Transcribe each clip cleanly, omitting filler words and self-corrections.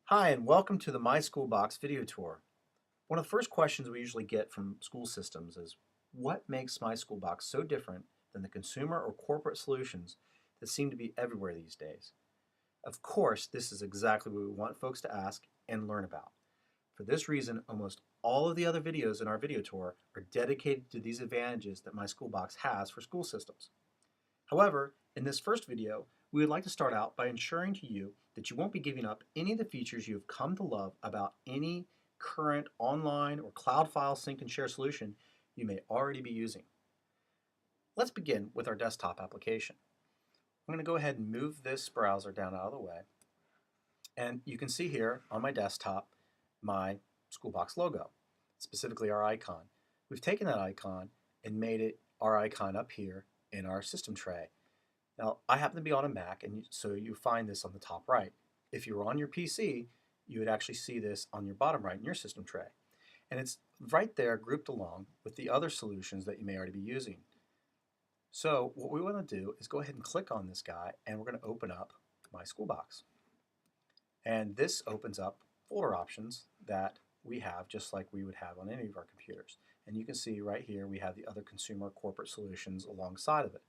Hi, and welcome to the MySchoolBox video tour. One of the first questions we usually get from school systems is, what makes MySchoolBox so different than the consumer or corporate solutions that seem to be everywhere these days? Of course, this is exactly what we want folks to ask and learn about. For this reason, almost all of the other videos in our video tour are dedicated to these advantages that MySchoolBox has for school systems. However, in this first video, we would like to start out by ensuring to you that you won't be giving up any of the features you have come to love about any current online or cloud file sync and share solution you may already be using. Let's begin with our desktop application. I'm going to go ahead and move this browser down out of the way. And you can see here on my desktop my Schoolbox logo, specifically our icon. We've taken that icon and made it our icon up here in our system tray. Now, I happen to be on a Mac, and so you find this on the top right. If you were on your PC, you would actually see this on your bottom right in your system tray. And it's right there grouped along with the other solutions that you may already be using. So what we want to do is go ahead and click on this guy, and we're going to open up MySchoolBox. And this opens up folder options that we have just like we would have on any of our computers. And you can see right here we have the other consumer corporate solutions alongside of it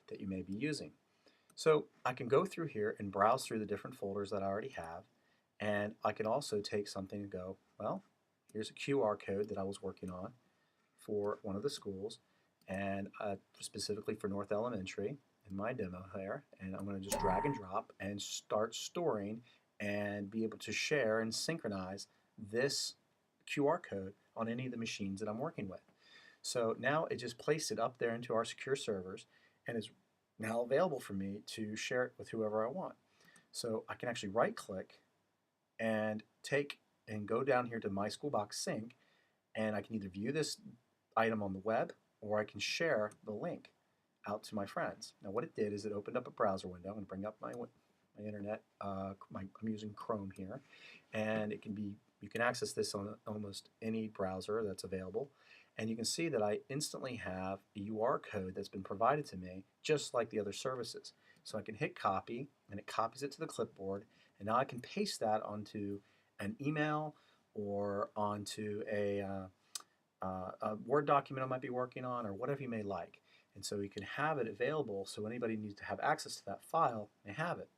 that you may be using. So I can go through here and browse through the different folders that I already have, and I can also take something and go, well, here's a QR code that I was working on for one of the schools, and specifically for North Elementary in my demo here, and I'm going to just drag and drop and start storing and be able to share and synchronize this QR code on any of the machines that I'm working with. So now it just placed it up there into our secure servers and is now available for me to share it with whoever I want. So I can actually right click and take and go down here to MySchoolBox Sync, and I can either view this item on the web or I can share the link out to my friends. Now what it did is it opened up a browser window. I'm going to bring up my internet. I'm using Chrome here, and you can access this on almost any browser that's available. And you can see that I instantly have a UR code that's been provided to me just like the other services. So I can hit copy and it copies it to the clipboard, and now I can paste that onto an email or onto a Word document I might be working on or whatever you may like. And so you can have it available so anybody who needs to have access to that file may have it.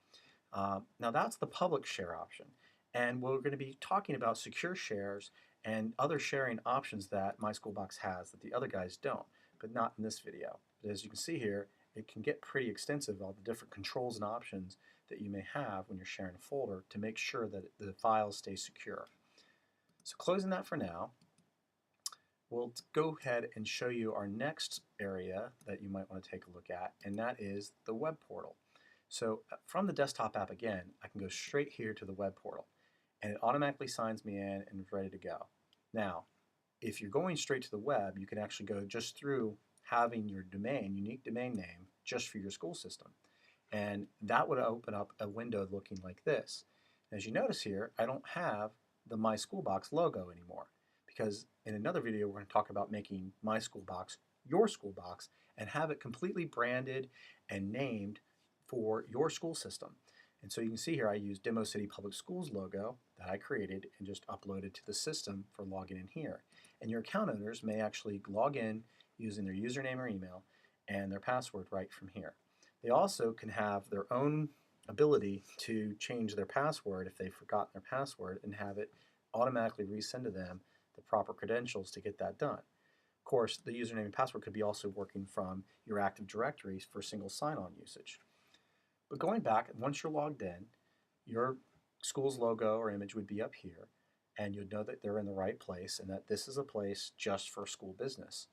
Now that's the public share option. And we're going to be talking about secure shares and other sharing options that MySchoolBox has that the other guys don't, but not in this video. But as you can see here, it can get pretty extensive, all the different controls and options that you may have when you're sharing a folder to make sure that the files stay secure. So closing that for now, we'll go ahead and show you our next area that you might want to take a look at, and that is the web portal. So from the desktop app again, I can go straight here to the web portal, and it automatically signs me in and is ready to go. Now, if you're going straight to the web, you can actually go just through having your domain, unique domain name, just for your school system. And that would open up a window looking like this. As you notice here, I don't have the MySchoolBox logo anymore, because in another video we're going to talk about making MySchoolBox your schoolbox and have it completely branded and named for your school system. And so you can see here I use Demo City Public Schools logo that I created and just uploaded to the system for logging in here. And your account owners may actually log in using their username or email and their password right from here. They also can have their own ability to change their password if they've forgotten their password and have it automatically resend to them the proper credentials to get that done. Of course, the username and password could be also working from your Active Directory for single sign-on usage. But going back, once you're logged in, your school's logo or image would be up here, and you'd know that they're in the right place and that this is a place just for school business.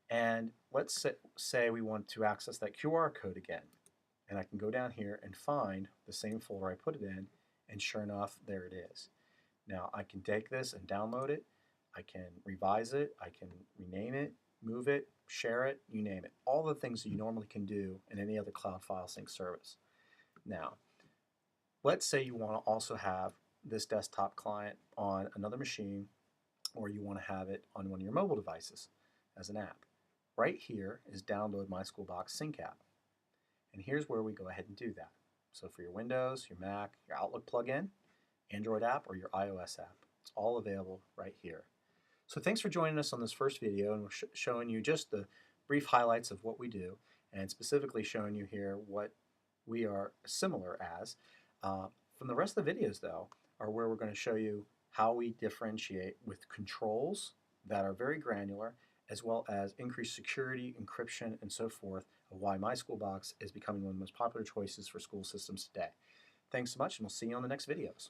And let's say we want to access that QR code again. And I can go down here and find the same folder I put it in, and sure enough, there it is. Now I can take this and download it, I can revise it, I can rename it, move it, share it, you name it. All the things that you normally can do in any other cloud file sync service. Now, let's say you want to also have this desktop client on another machine, or you want to have it on one of your mobile devices as an app. Right here is Download MySchoolBox Sync app. And here's where we go ahead and do that. So for your Windows, your Mac, your Outlook plugin, Android app or your iOS app. It's all available right here. So thanks for joining us on this first video, and we're showing you just the brief highlights of what we do, and specifically showing you here what we are similar as. From the rest of the videos, though, are where we're going to show you how we differentiate with controls that are very granular, as well as increased security, encryption, and so forth, of why MySchoolBox is becoming one of the most popular choices for school systems today. Thanks so much, and we'll see you on the next videos.